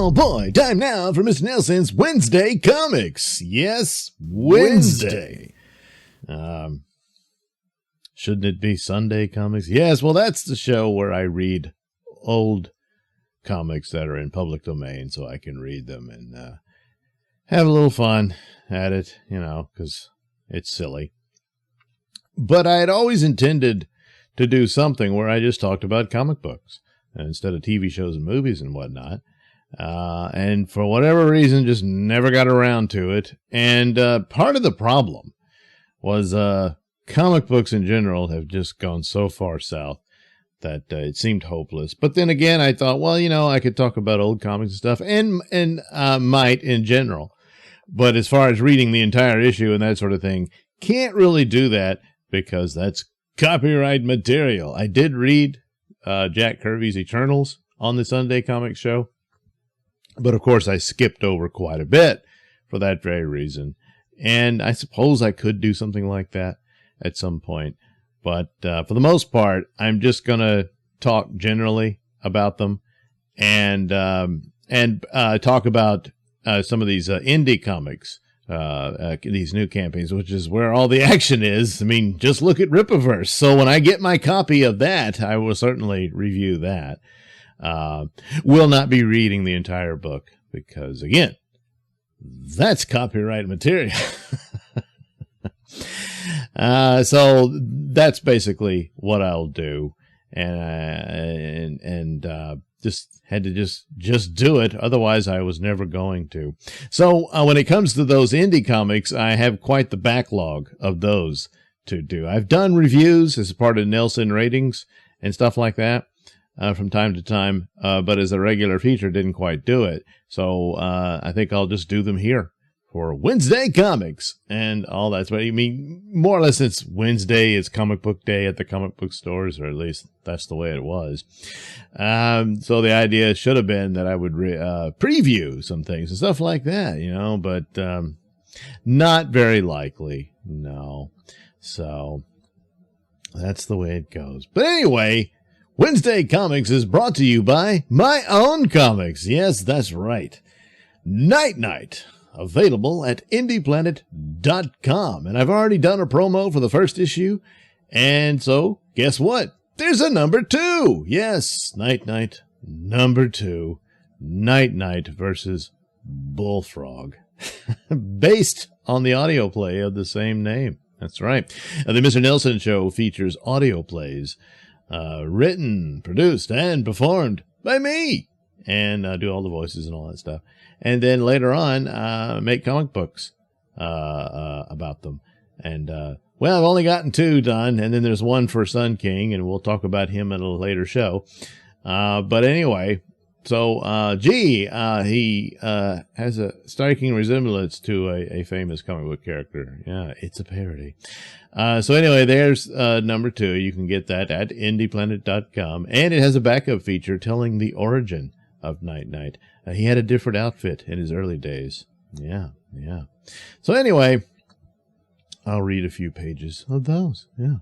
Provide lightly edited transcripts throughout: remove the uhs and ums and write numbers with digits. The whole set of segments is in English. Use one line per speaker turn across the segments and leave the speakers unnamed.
Oh boy, time now for Mr. Nailsin's Wednesday Comics. Yes, Wednesday. Shouldn't it be Sunday Comics? Yes, well, that's the show where I read old comics that are in public domain so I can read them and have a little fun at it, you know, because it's silly. But I had always intended to do something where I just talked about comic books instead of TV shows and movies and whatnot. And for whatever reason, just never got around to it. And part of the problem was comic books in general have just gone so far south that it seemed hopeless. But then again, I thought, well, you know, I could talk about old comics and stuff and might in general. But as far as reading the entire issue and that sort of thing, can't really do that because that's copyright material. I did read Jack Kirby's Eternals on the Sunday Comic Show, but of course I skipped over quite a bit for that very reason. And I suppose I could do something like that at some point. But for the most part, I'm just going to talk generally about them and talk about some of these indie comics, these new campaigns, which is where all the action is. I mean, just look at Rippaverse. So when I get my copy of that, I will certainly review that. Will not be reading the entire book because, again, that's copyright material. So that's basically what I'll do. And just had to just do it. Otherwise, I was never going to. So when it comes to those indie comics, I have quite the backlog of those to do. I've done reviews as part of Nailsin ratings and stuff like that from time to time, but as a regular feature, didn't quite do it. So I think I'll just do them here for Wednesday Comics and all that. But I mean, more or less, it's Wednesday. It's comic book day at the comic book stores, or at least that's the way it was. So the idea should have been that I would preview some things and stuff like that, you know, but not very likely. No. So that's the way it goes. But anyway, Wednesday Comics is brought to you by my own comics. Yes, that's right. Night Night. Available at indieplanet.com. And I've already done a promo for the first issue. And so, guess what? There's a number 2. Yes, Night Night, number 2. Night Night versus Bullfrog. Based on the audio play of the same name. That's right. The Mr. Nailsin Show features audio plays written, produced, and performed by me. And do all the voices and all that stuff. And then later on, make comic books about them. And, well, I've only gotten 2 done, and then there's one for Sun King, and we'll talk about him in a later show. But anyway, so, he has a striking resemblance to a famous comic book character. Yeah, it's a parody. So anyway, there's number 2. You can get that at indieplanet.com, and it has a backup feature telling the origin of Night Night. He had a different outfit in his early days. Yeah. So anyway, I'll read a few pages of those. Yeah.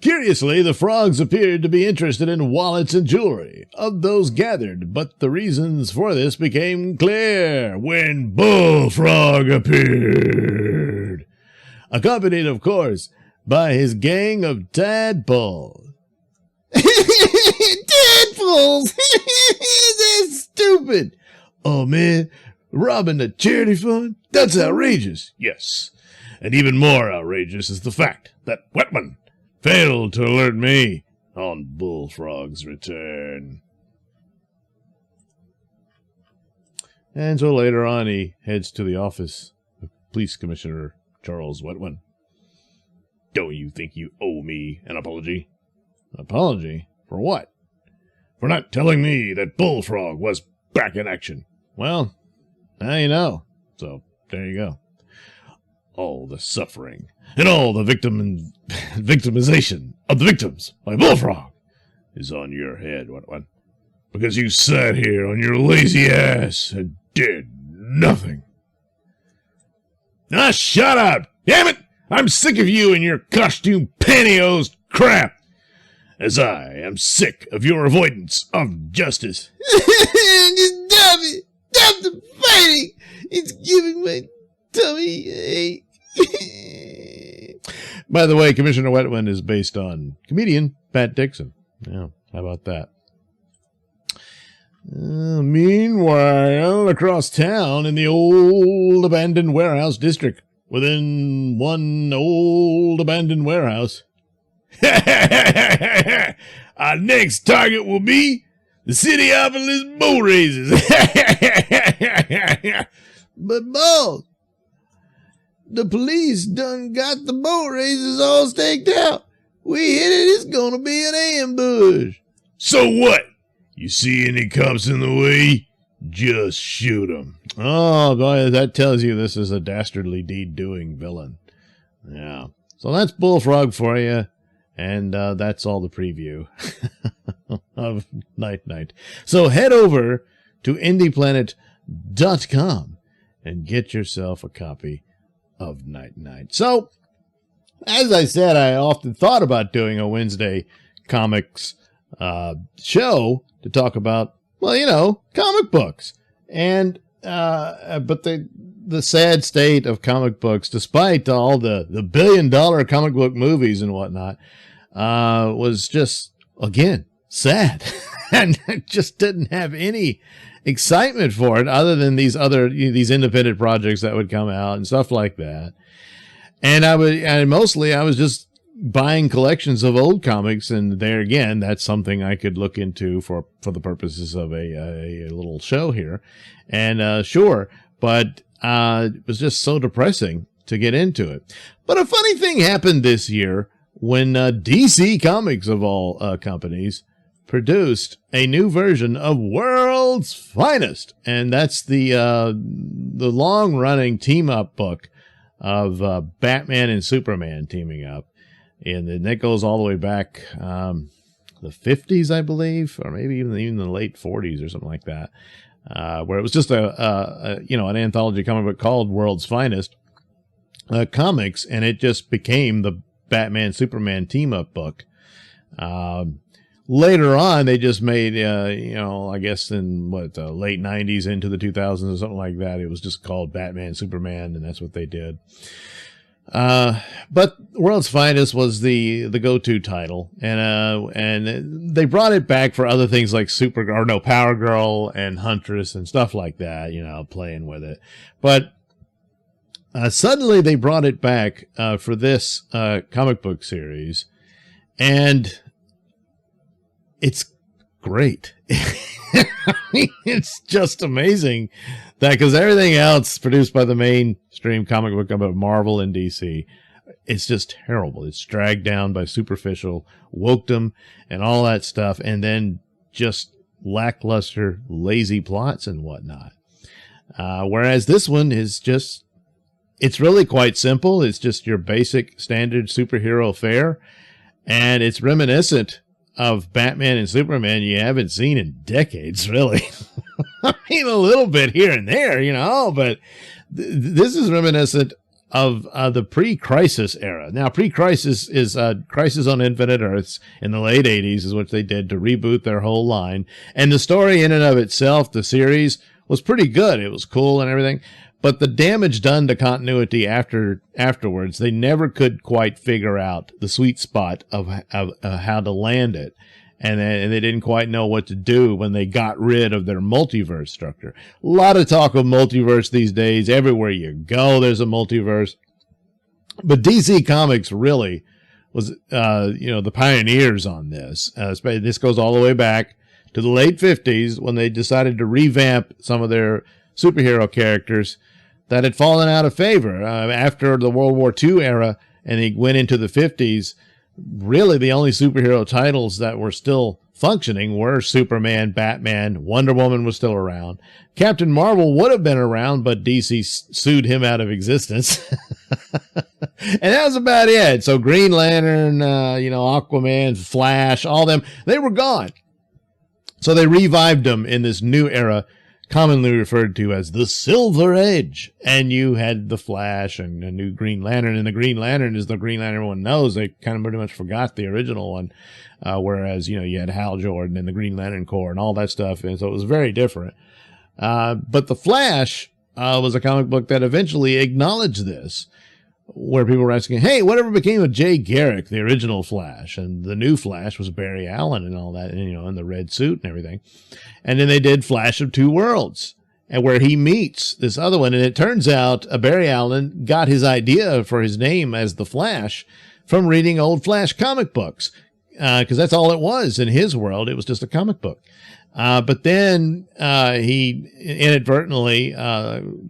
Curiously, the frogs appeared to be interested in wallets and jewelry of those gathered, but the reasons for this became clear when Bullfrog appeared, accompanied, of course, by his gang of tadpoles. Tadpoles! That's stupid! Oh, man, robbing the charity fund? That's outrageous. Yes. And even more outrageous is the fact that Whitman failed to alert me on Bullfrog's return. And so later on, he heads to the office of Police Commissioner Charles Whitman. Don't you think you owe me an apology? An apology? For what? For not telling me that Bullfrog was back in action. Well, now you know. So, there you go. All the suffering and all the victimization of the victims by Bullfrog is on your head, what? Because you sat here on your lazy ass and did nothing. Ah, shut up! Damn it! I'm sick of you and your costume pantyhose crap! as I am sick of your avoidance of justice.
Just stop it. Stop the fighting. It's giving my tummy ache.
By the way, Commissioner Wetwind is based on comedian Pat Dixon. Yeah, how about that? Meanwhile, across town in the old abandoned warehouse district, within one old abandoned warehouse, our next target will be the Cityopolis boat races.
But, boss, the police done got the boat races all staked out. We hit it, it's gonna be an ambush.
So what? You see any cops in the way? Just shoot them. Oh, boy, that tells you this is a dastardly deed-doing villain. Yeah. So that's Bullfrog for you. And that's all the preview of Night Night. So head over to indieplanet.com and get yourself a copy of Night Night. So, as I said, I often thought about doing a Wednesday comics show to talk about, well, you know, comic books. And but the sad state of comic books, despite all the billion-dollar comic book movies and whatnot, was just, again, sad. And I just didn't have any excitement for it other than these independent projects that would come out and stuff like that. And I was just buying collections of old comics, and there again, that's something I could look into for the purposes of a little show here. And sure, but it was just so depressing to get into it. But a funny thing happened this year when DC Comics, of all companies, produced a new version of World's Finest, and that's the long-running team-up book of Batman and Superman teaming up. And that goes all the way back the 50s, I believe, or maybe even the late 40s or something like that, where it was just an anthology comic book called World's Finest Comics, and it just became the Batman Superman team up book. Later on, they just made I guess in the late 90s into the 2000s or something like that, it was just called Batman Superman, and that's what they did. But World's Finest was the go-to title, and they brought it back for other things like Power Girl and Huntress and stuff like that, playing with it. But suddenly they brought it back for this comic book series, and it's great. It's just amazing that, because everything else produced by the mainstream comic book about Marvel and DC, it's just terrible. It's dragged down by superficial wokedom and all that stuff, and then just lackluster, lazy plots and whatnot. Whereas this one is just, it's really quite simple. It's just your basic standard superhero fare, and it's reminiscent of Batman and Superman you haven't seen in decades, really. I mean, a little bit here and there, but this is reminiscent of the pre-Crisis era. Now, pre-Crisis is Crisis on Infinite Earths in the late 80s is what they did to reboot their whole line. And the story in and of itself, the series, was pretty good. It was cool and everything. But the damage done to continuity afterwards, they never could quite figure out the sweet spot of how to land it. And they didn't quite know what to do when they got rid of their multiverse structure. A lot of talk of multiverse these days. Everywhere you go, there's a multiverse. But DC Comics really was, the pioneers on this. This goes all the way back to the late 50s when they decided to revamp some of their superhero characters that had fallen out of favor after the World War II era, and they went into the 50s. Really, the only superhero titles that were still functioning were Superman, Batman, Wonder Woman was still around. Captain Marvel would have been around, but DC sued him out of existence. And that was about it. So Green Lantern, Aquaman, Flash, all them, they were gone. So they revived them in this new era commonly referred to as the Silver Age. And you had the Flash and a new Green Lantern, and the Green Lantern is the Green Lantern everyone knows. They kind of pretty much forgot the original one, whereas, you had Hal Jordan and the Green Lantern Corps and all that stuff, and so it was very different. But the Flash was a comic book that eventually acknowledged this, where people were asking, hey, whatever became of Jay Garrick, the original Flash? And the new Flash was Barry Allen and all that, and, in the red suit and everything. And then they did Flash of Two Worlds, and where he meets this other one. And it turns out Barry Allen got his idea for his name as the Flash from reading old Flash comic books, because that's all it was in his world. It was just a comic book. But then he inadvertently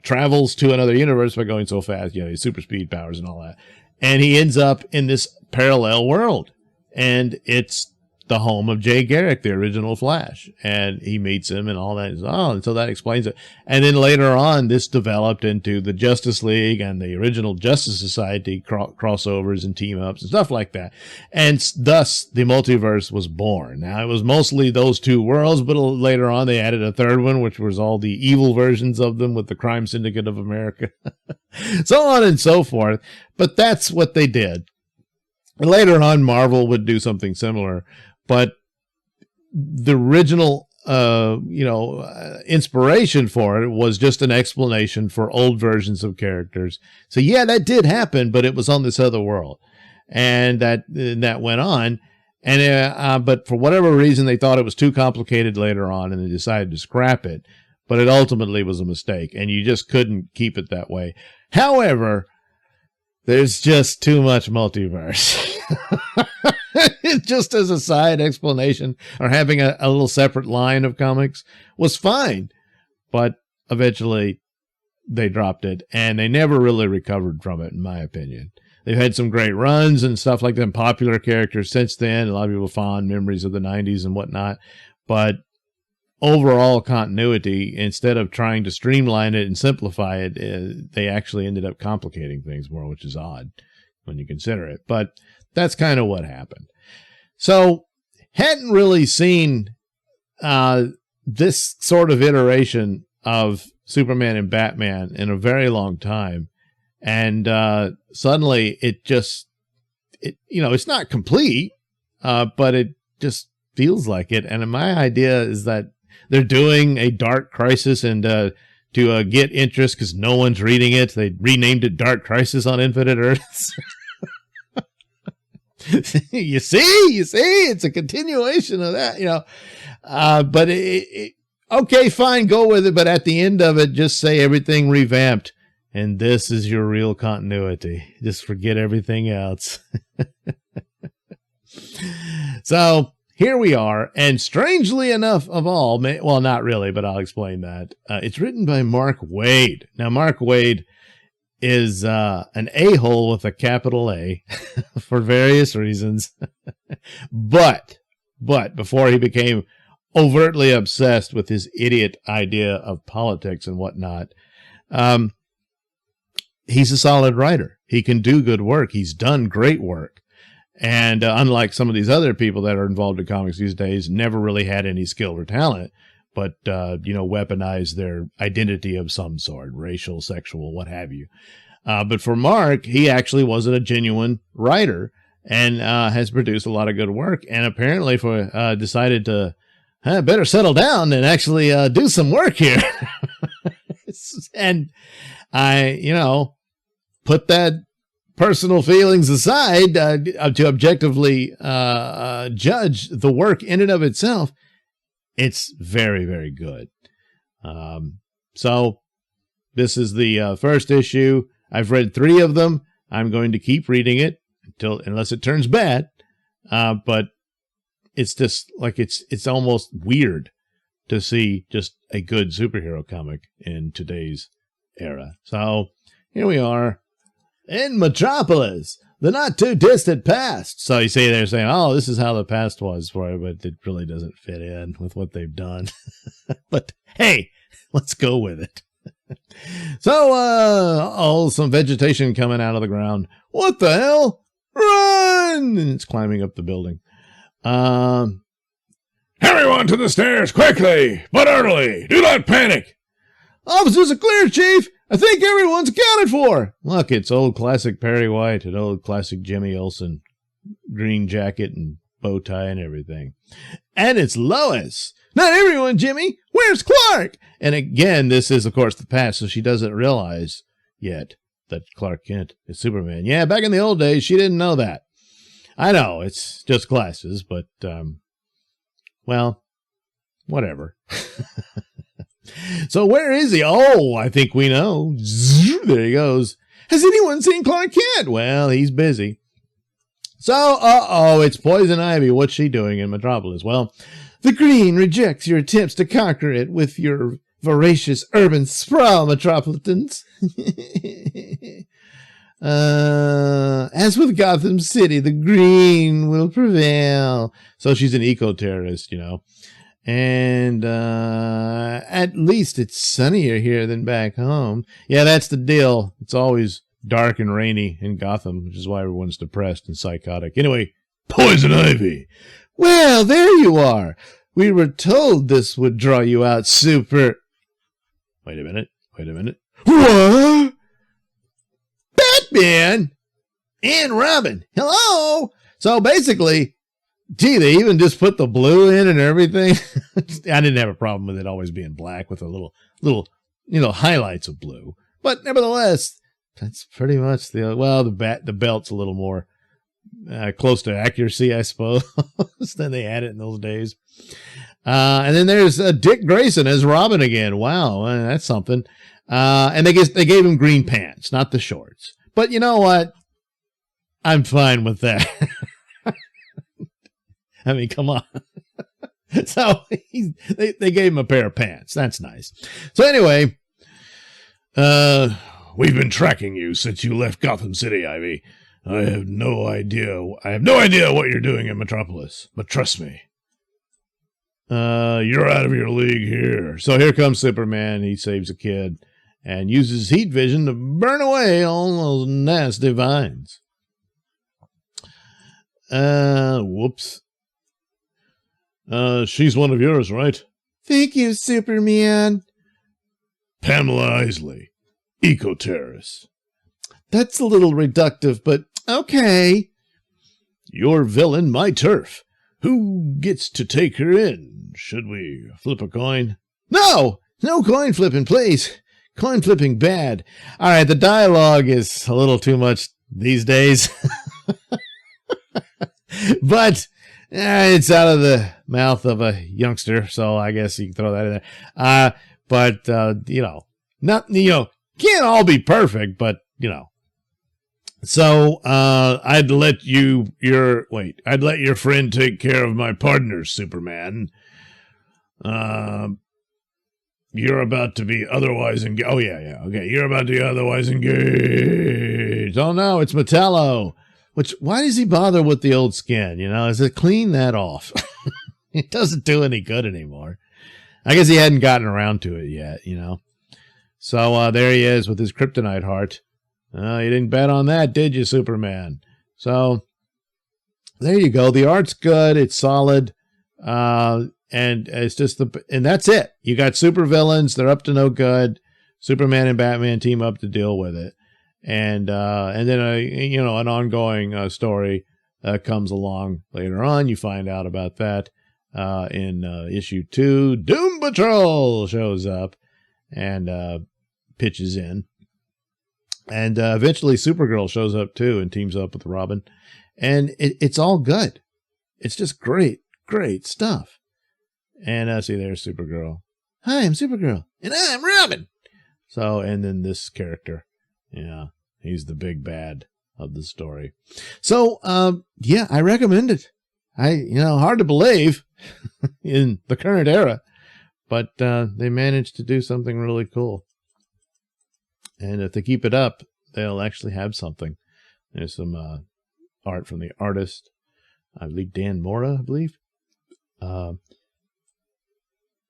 travels to another universe by going so fast, his super speed powers and all that. And he ends up in this parallel world. And it's the home of Jay Garrick, the original Flash. And he meets him and all that. And so that explains it. And then later on, this developed into the Justice League and the original Justice Society crossovers and team-ups and stuff like that. And thus, the multiverse was born. Now, it was mostly those two worlds, but later on, they added a third one, which was all the evil versions of them with the Crime Syndicate of America. So on and so forth. But that's what they did. And later on, Marvel would do something similar. But the original, inspiration for it was just an explanation for old versions of characters. So yeah, that did happen, but it was on this other world, and that went on. And but for whatever reason, they thought it was too complicated later on, and they decided to scrap it. But it ultimately was a mistake, and you just couldn't keep it that way. However, there's just too much multiverse. Just as a side explanation, or having a little separate line of comics was fine, but eventually they dropped it, and they never really recovered from it, in my opinion. They've had some great runs and stuff like that, popular characters since then. A lot of people have fond memories of the 90s and whatnot, but overall continuity, instead of trying to streamline it and simplify it, they actually ended up complicating things more, which is odd when you consider it. But that's kind of what happened. So, hadn't really seen this sort of iteration of Superman and Batman in a very long time. And suddenly it's not complete, but it just feels like it. And my idea is that they're doing a Dark Crisis, and to get interest, because no one's reading it, they renamed it Dark Crisis on Infinite Earths. You see, it's a continuation of that, but okay, fine, go with it. But at the end of it, just say everything revamped, and this is your real continuity. Just forget everything else. So here we are. And strangely enough of all, well, not really, but I'll explain that. It's written by Mark Waid. Now, Mark Waid is an a-hole with a capital A for various reasons. But before he became overtly obsessed with his idiot idea of politics and whatnot, he's a solid writer. He can do good work. He's done great work. And unlike some of these other people that are involved in comics these days, never really had any skill or talent, but, weaponize their identity of some sort, racial, sexual, what have you. But for Mark, he actually wasn't a genuine writer, and has produced a lot of good work, and apparently decided to better settle down and actually do some work here. And I, put that personal feelings aside to objectively judge the work in and of itself. It's very, very good. So this is the first issue. I've read 3 of them. I'm going to keep reading it unless it turns bad. But it's just like it's almost weird to see just a good superhero comic in today's era. So here we are in Metropolis, the not too distant past. So you see, they're saying, oh, this is how the past was for you, but it really doesn't fit in with what they've done. But hey, let's go with it. So, some vegetation coming out of the ground. What the hell? Run! And it's climbing up the building. Everyone to the stairs, quickly, but early. Do not panic.
Officers are clear, Chief. I think everyone's accounted for.
Look, it's old classic Perry White and old classic Jimmy Olsen. Green jacket and bow tie and everything. And it's Lois.
Not everyone, Jimmy. Where's Clark?
And again, this is, of course, the past, so she doesn't realize yet that Clark Kent is Superman. Yeah, back in the old days, she didn't know that. I know, it's just glasses, but, well, whatever. So where is he? Oh, I think we know. There he goes.
Has anyone seen Clark Kent?
Well, he's busy. So, it's Poison Ivy. What's she doing in Metropolis? Well,
the Green rejects your attempts to conquer it with your voracious urban sprawl, Metropolitans. As with Gotham City, the Green will prevail.
So she's an eco-terrorist, you know. And at least it's sunnier here than back home. Yeah, that's the deal. It's always dark and rainy in Gotham, which is why everyone's depressed and psychotic. Anyway, Poison Ivy.
Well, there you are. We were told this would draw you out, Super.
Wait a minute.
What? Batman and Robin. Hello.
So basically, gee, they even just put the blue in and everything. I didn't have a problem with it always being black with a little, highlights of blue. But nevertheless, that's pretty much the belt's a little more close to accuracy, I suppose, than they had it in those days. And then there's Dick Grayson as Robin again. Wow, that's something. And they gave him green pants, not the shorts. But you know what? I'm fine with that. I mean, come on. So they gave him a pair of pants. That's nice. So anyway, we've been tracking you since you left Gotham City, Ivy. I have no idea what you're doing in Metropolis, but trust me, you're out of your league here. So here comes Superman. He saves a kid and uses heat vision to burn away all those nasty vines. Whoops. She's one of yours, right?
Thank you, Superman.
Pamela Isley, eco-terrorist.
That's a little reductive, but okay.
Your villain, my turf. Who gets to take her in? Should we flip a coin?
No coin flipping, please. Coin flipping bad.
All right, the dialogue is a little too much these days. But it's out of the mouth of a youngster, so I guess you can throw that in there. But can't all be perfect, but, So, I'd let your friend take care of my partner, Superman. You're about to be otherwise engaged. Oh, yeah. Okay, you're about to be otherwise engaged. Oh, no, it's Metallo. Why does he bother with the old skin? Is it clean that off? It doesn't do any good anymore. I guess he hadn't gotten around to it yet, So there he is with his kryptonite heart. You didn't bet on that, did you, Superman? So there you go. The art's good. It's solid. And it's just and that's it. You got super villains. They're up to no good. Superman and Batman team up to deal with it. And then an ongoing story comes along later on. You find out about that in issue 2. Doom Patrol shows up and pitches in, and eventually Supergirl shows up too and teams up with Robin, and it's all good. It's just great stuff. And see, there's Supergirl. Hi, I'm Supergirl, and I'm Robin. So, and then this character. Yeah, he's the big bad of the story. So, I recommend it. Hard to believe in the current era, but they managed to do something really cool. And if they keep it up, they'll actually have something. There's some art from the artist, I believe Dan Mora,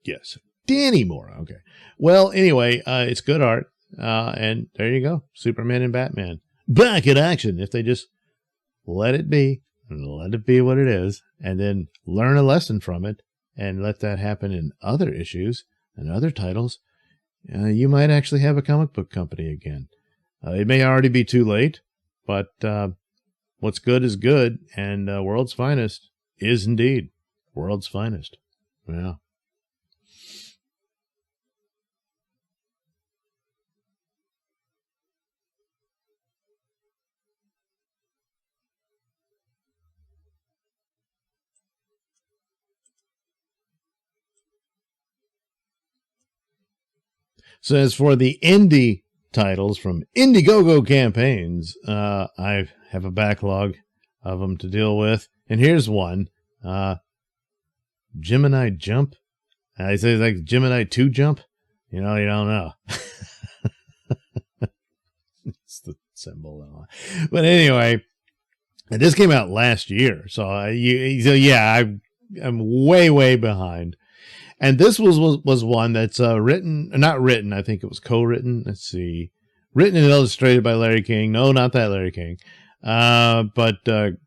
Yes, Danny Mora. Okay. Well, anyway, it's good art. And there you go. Superman and Batman back in action. If they just let it be and let it be what it is, and then learn a lesson from it, and let that happen in other issues and other titles, you might actually have a comic book company again. It may already be too late, but what's good is good, and World's Finest is indeed World's Finest. Yeah. So as for the indie titles from Indiegogo campaigns, I have a backlog of them to deal with. And here's one, Gemini Jump. I say it's like Gemini 2 Jump. You know, you don't know. It's the symbol. But anyway, this came out last year. So, I'm way behind. And this was one that's not written. I think it was co-written. Let's see. Written and illustrated by Larry King. No, not that Larry King. But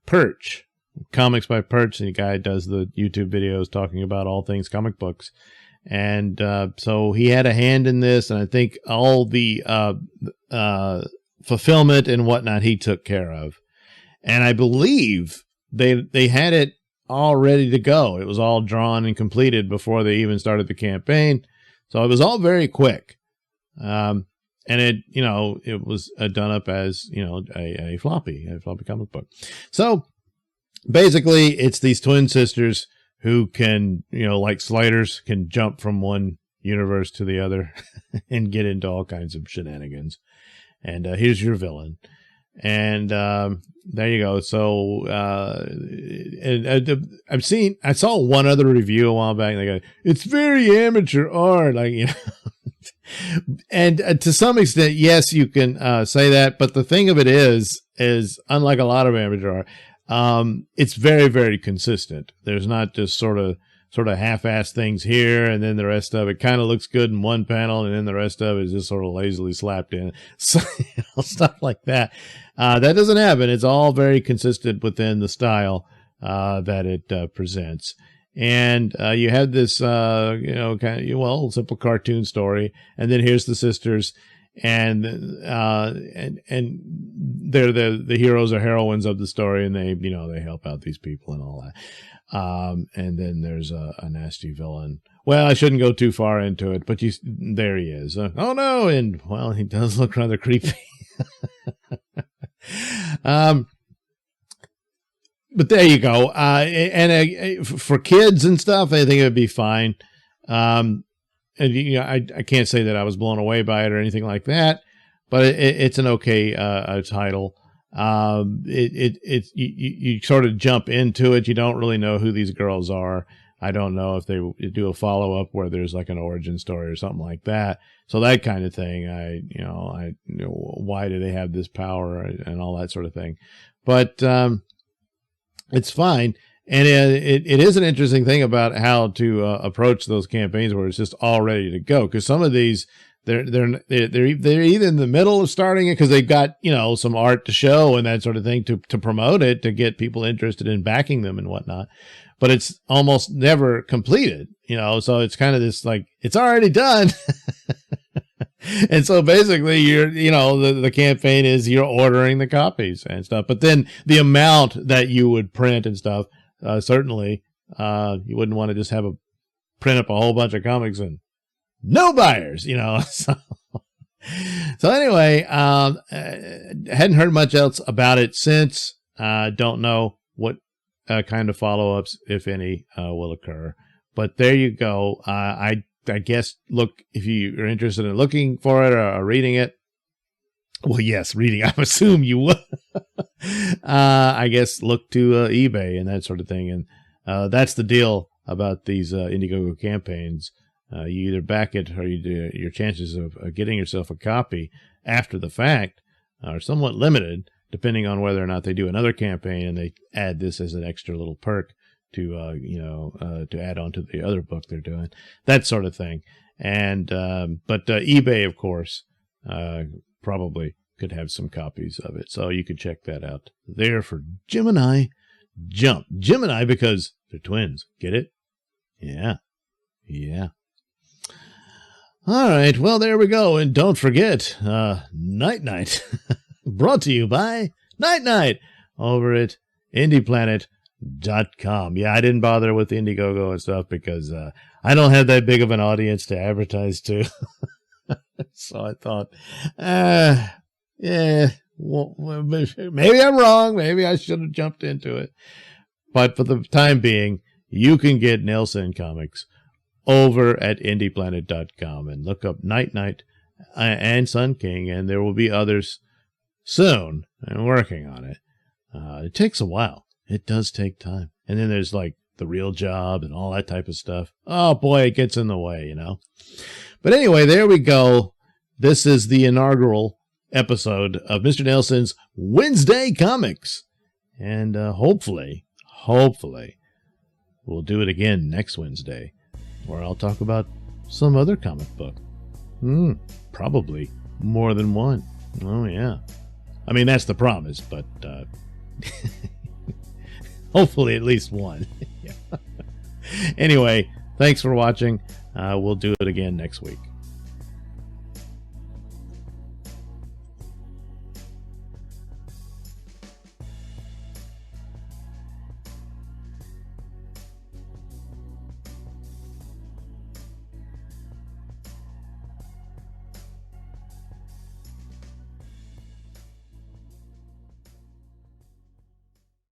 Perch. Comics by Perch. And the guy does the YouTube videos talking about all things comic books. And so he had a hand in this. And I think all the fulfillment and whatnot he took care of. And I believe they had it all ready to go. It was all drawn and completed before they even started the campaign. So it was all very quick. And it was done up as, a floppy comic book. So basically it's these twin sisters who can, like sliders, can jump from one universe to the other and get into all kinds of shenanigans. And here's your villain. And there you go. So I saw one other review a while back, and they go, it's very amateur art, and to some extent, yes, you can say that. But the thing of it is unlike a lot of amateur art, it's very, very consistent. There's not just sort of half-assed things here, and then the rest of it kind of looks good in one panel, and then the rest of it is just sort of lazily slapped in. So, stuff like that. That doesn't happen. It's all very consistent within the style that it presents. And you have this, simple cartoon story, and then here's the sisters, and they're the heroes or heroines of the story, and they help out these people and all that. And then there's a nasty villain. Well, I shouldn't go too far into it, but there he is. Oh no. And well, he does look rather creepy. But there you go. And for kids and stuff, I think it would be fine. And I can't say that I was blown away by it or anything like that, but it's an okay, title. You sort of jump into it. You don't really know who these girls are. I don't know if they do a follow up where there's like an origin story or something like that. So that kind of thing, why do they have this power and all that sort of thing? But, it's fine. And it is an interesting thing about how to approach those campaigns where it's just all ready to go. Cause some of these, they're either in the middle of starting it because they've got, some art to show and that sort of thing to promote it, to get people interested in backing them and whatnot. But it's almost never completed, so it's kind of this like, it's already done. And so basically the campaign is you're ordering the copies and stuff. But then the amount that you would print and stuff, certainly, you wouldn't want to just print up a whole bunch of comics and no buyers, So anyway, hadn't heard much else about it since. Don't know what kind of follow-ups, if any, will occur. But there you go. I guess look, if you're interested in looking for it or reading it. Well, yes, reading. I assume you would. I guess look to eBay and that sort of thing. And that's the deal about these Indiegogo campaigns. You either back it or your chances of getting yourself a copy after the fact are somewhat limited, depending on whether or not they do another campaign and they add this as an extra little perk to add on to the other book they're doing, that sort of thing. And but eBay, of course, probably could have some copies of it, so you could check that out there for Gemini Jump. Gemini because they're twins. Get it? Yeah. Yeah. All right. Well, there we go. And don't forget, Night Night, brought to you by Night Night over at indieplanet.com. Yeah, I didn't bother with Indiegogo and stuff because I don't have that big of an audience to advertise to. So I thought, yeah, well, maybe I'm wrong. Maybe I should have jumped into it. But for the time being, you can get Nailsin comics over at indieplanet.com and look up Night Night and Sun King, and there will be others soon. I'm working on it. It takes a while. It does take time. And then there's like The Real Job and all that type of stuff. Oh boy, it gets in the way, you know. But anyway, there we go. This is the inaugural episode of Mr. Nailsin's Wednesday Comics. And hopefully, we'll do it again next Wednesday, where I'll talk about some other comic book. Probably more than one. Oh, yeah. I mean, that's the promise, but hopefully at least one. Yeah. Anyway, thanks for watching. We'll do it again next week.